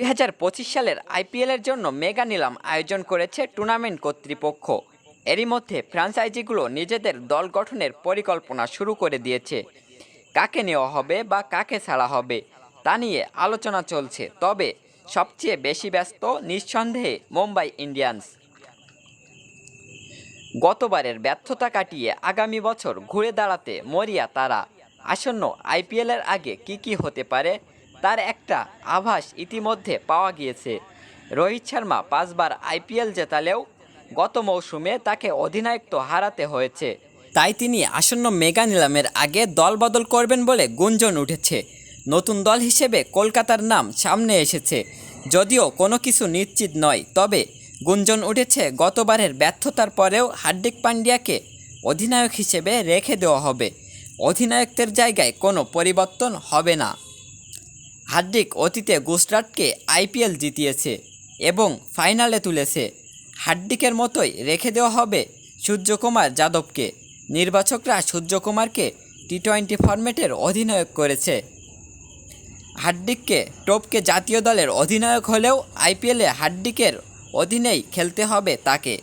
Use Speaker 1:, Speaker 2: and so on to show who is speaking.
Speaker 1: 2025 সালের আইপিএলের জন্য মেগা নিলাম আয়োজন করেছে টুর্নামেন্ট কর্তৃপক্ষ। এরই মধ্যে ফ্র্যাঞ্চাইজিগুলো নিজেদের দল গঠনের পরিকল্পনা শুরু করে দিয়েছে। কাকে নেওয়া হবে বা কাকে ছাড়া হবে তা নিয়ে আলোচনা চলছে, তবে সবচেয়ে বেশি ব্যস্ত নিঃসন্দেহে মুম্বাই ইন্ডিয়ান্স। গতবারের ব্যর্থতা কাটিয়ে আগামী বছর ঘুরে দাঁড়াতে মরিয়া তারা। আসন্ন আইপিএলের আগে কি হতে পারে তার একটা আভাস ইতিমধ্যে পাওয়া গিয়েছে। রোহিত শর্মা 5 বার আইপিএল জেতালেও গত মৌসুমে তাকে অধিনায়কত্ব হারাতে হয়েছে। তাই তিনি আসন্ন মেগা নিলামের আগে দল বদল করবেন বলে গুঞ্জন উঠেছে। নতুন দল হিসেবে কলকাতার নাম সামনে এসেছে, যদিও কোনো কিছু নিশ্চিত নয়। তবে গুঞ্জন উঠেছে গতবারের ব্যর্থতার পরেও হার্দিক পান্ডিয়াকে অধিনায়ক হিসেবে রেখে দেওয়া হবে। অধিনায়কত্বের জায়গায় কোনো পরিবর্তন হবে না। হার্দিক অতীতে গুজরাটকে আইপিএল জিতিয়েছে এবং ফাইনালে তুলেছে। হার্দিকের মতোই রেখে দেওয়া হবে সূর্যকুমার যাদবকে। নির্বাচকরা সূর্যকুমারকে টি-20 ফরম্যাটের অধিনায়ক করেছে। হার্দিককে টপকে জাতীয় দলের অধিনায়ক হলেও আইপিএলে হার্দিকের অধীনেই খেলতে হবে তাকে।